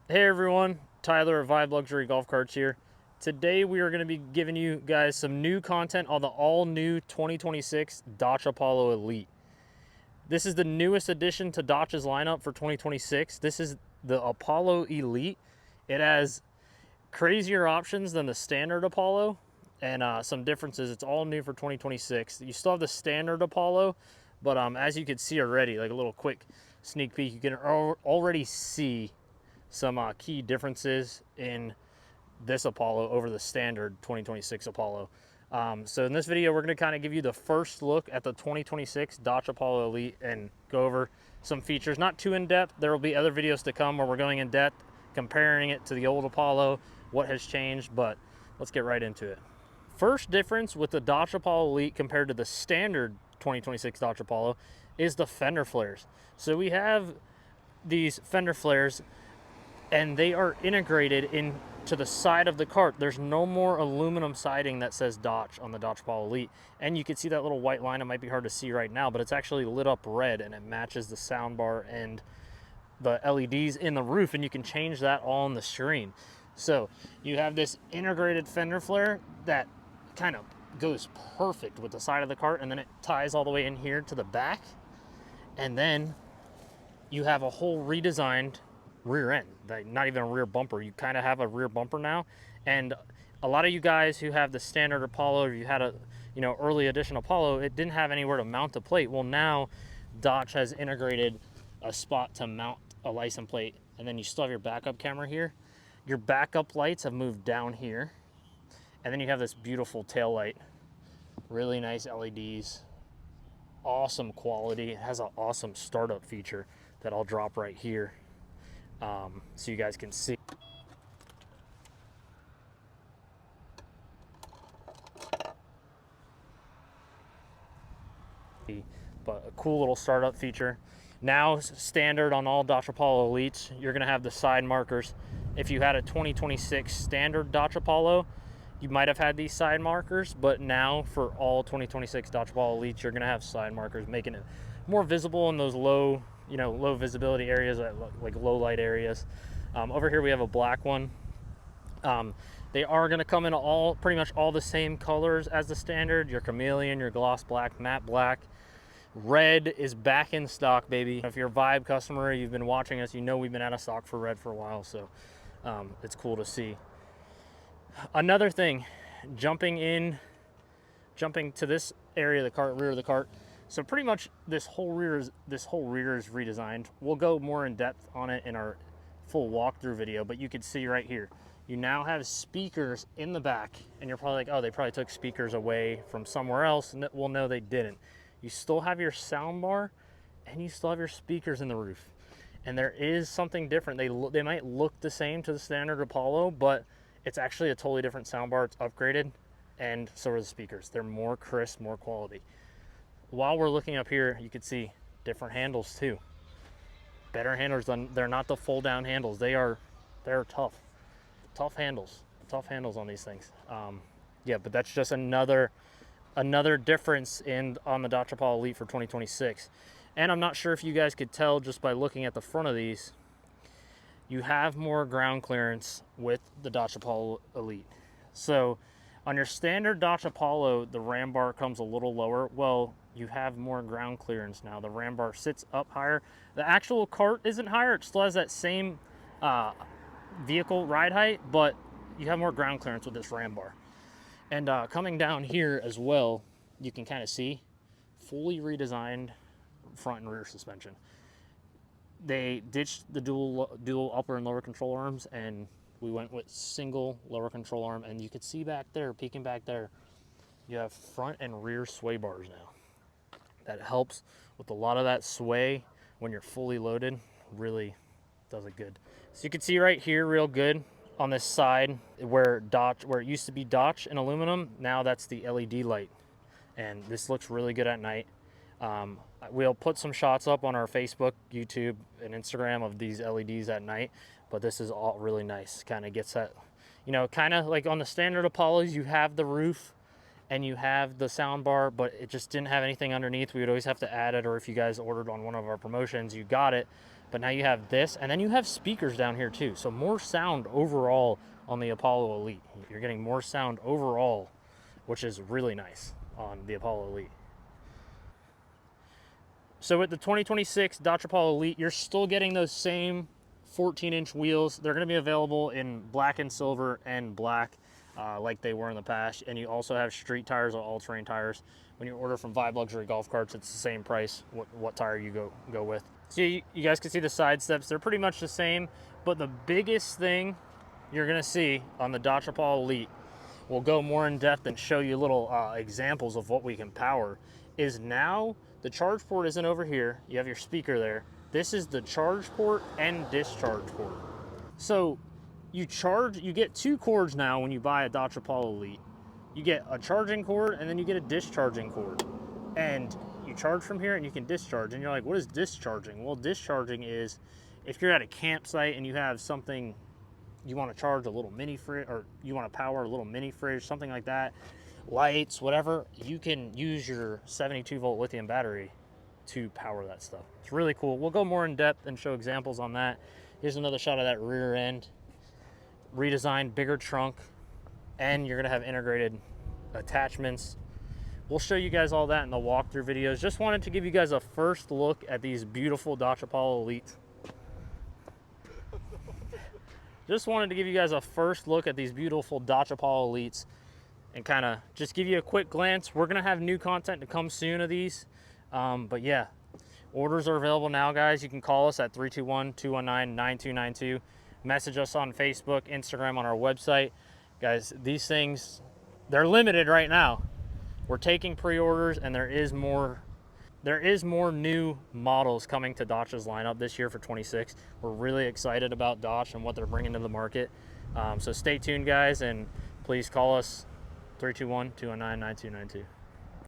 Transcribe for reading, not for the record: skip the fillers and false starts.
Hey everyone, Tyler of Vibe Luxury Golf Carts here. Today we are going to be giving you guys some new content on the all-new 2026 Dach Apollo Elite. This is the newest addition to Dach's lineup for 2026. This is the Apollo Elite. It has crazier options than the standard Apollo and some differences. It's all new for 2026. You still have the standard Apollo, but as you can see already, like a little quick sneak peek, you can already see some key differences in this Apollo over the standard 2026 Apollo. So in this video, we're going to kind of give you the first look at the 2026 Dach Apollo Elite and go over some features. Not too in depth. There will be other videos to come where we're going in depth, comparing it to the old Apollo, what has changed, but let's get right into it. First difference with the Dach Apollo Elite compared to the standard 2026 Dach Apollo is the fender flares. So we have these fender flares and they are integrated into the side of the cart. There's no more aluminum siding that says Dach on the Dach Apollo Elite. And you can see that little white line. It might be hard to see right now, but it's actually lit up red and it matches the sound bar and the LEDs in the roof, and you can change that all on the screen. So you have this integrated fender flare that kind of goes perfect with the side of the cart, and then it ties all the way in here to the back. And then you have a whole redesigned rear end, like not even a rear bumper. You kind of have a rear bumper now. And a lot of you guys who have the standard Apollo, or you had a early edition Apollo, it didn't have anywhere to mount the plate. Well, now Dach has integrated a spot to mount a license plate, and then you still have your backup camera here. Your backup lights have moved down here, and then you have this beautiful tail light, really nice LEDs, awesome quality. It has an awesome startup feature that I'll drop right here, so you guys can see. But a cool little startup feature. Now standard on all Dach Apollo Elites, you're gonna have the side markers. If you had a 2026 standard Dach Apollo, you might have had these side markers, but now for all 2026 Dach Apollo Elites, you're gonna have side markers, making it more visible in those low visibility areas, like low light areas. Over here we have a black one. They are going to come in pretty much all the same colors as the standard. Your chameleon, your gloss black, matte black. Red is back in stock, baby. If you're a Vibe customer, you've been watching us, you know we've been out of stock for red for a while, so it's cool to see. Another thing, jumping to this area of the cart, rear of the cart. So pretty much this whole rear is redesigned. We'll go more in depth on it in our full walkthrough video, but you can see right here, you now have speakers in the back, and you're probably like, oh, they probably took speakers away from somewhere else. Well, no, they didn't. You still have your sound bar, and you still have your speakers in the roof. And there is something different. They might look the same to the standard Apollo, but it's actually a totally different sound bar. It's upgraded, and so are the speakers. They're more crisp, more quality. While we're looking up here, you can see different handles too. Better handles. They're not the fold down handles. They're tough handles on these things. Yeah, but that's just another difference on the Dach Apollo Elite for 2026. And I'm not sure if you guys could tell just by looking at the front of these, you have more ground clearance with the Dach Apollo Elite. So on your standard Dach Apollo, the ram bar comes a little lower. Well, you have more ground clearance now. The ram bar sits up higher. The actual cart isn't higher. It still has that same vehicle ride height, but you have more ground clearance with this ram bar. And coming down here as well, you can kind of see fully redesigned front and rear suspension. They ditched the dual upper and lower control arms, and we went with single lower control arm. And you can see back there, peeking back there, you have front and rear sway bars now. That helps with a lot of that sway when you're fully loaded. Really does it good. So you can see right here real good on this side where it used to be Dach in aluminum, now that's the LED light, and this looks really good at night. We'll put some shots up on our Facebook, YouTube, and Instagram of these LEDs at night, but this is all really nice. Kind of gets that, kind of like on the standard Apollos, you have the roof and you have the sound bar, but it just didn't have anything underneath. We would always have to add it, or if you guys ordered on one of our promotions, you got it, But now you have this, and then you have speakers down here too. So more sound overall on the Apollo Elite. You're getting more sound overall, which is really nice on the Apollo Elite. So with the 2026 Dach Apollo Elite, you're still getting those same 14-inch wheels. They're going to be available in black and silver and black, like they were in the past. And you also have street tires or all-terrain tires. When you order from Vibe Luxury Golf Carts, it's the same price, what tire you go with. So you guys can see the side steps. They're pretty much the same, but the biggest thing you're going to see on the Dach Apollo Elite, we'll go more in depth and show you little examples of what we can power, is now the charge port isn't over here. You have your speaker there. This is the charge port and discharge port. So you get 2 cords now when you buy a Dach Apollo Elite. You get a charging cord and then you get a discharging cord. And you charge from here and you can discharge. And you're like, what is discharging? Well, discharging is if you're at a campsite and you have something, you want to charge a little mini fridge, or you want to power a little mini fridge, something like that, lights, whatever, you can use your 72-volt lithium battery to power that stuff. It's really cool. We'll go more in depth and show examples on that. Here's another shot of that rear end. Redesigned, bigger trunk, and you're going to have integrated attachments. We'll show you guys all that in the walkthrough videos. Just wanted to give you guys a first look at these beautiful Dach Apollo Elites. Just wanted to give you guys a first look at these beautiful Dach Apollo Elites and kind of just give you a quick glance. We're going to have new content to come soon of these. But yeah, orders are available now, guys. You can call us at 321-219-9292. Message us on Facebook, Instagram, on our website. Guys, these things, they're limited right now. We're taking pre-orders, and there is more new models coming to Dach's lineup this year for 26. We're really excited about Dach and what they're bringing to the market. So stay tuned, guys, and please call us 321-219-9292.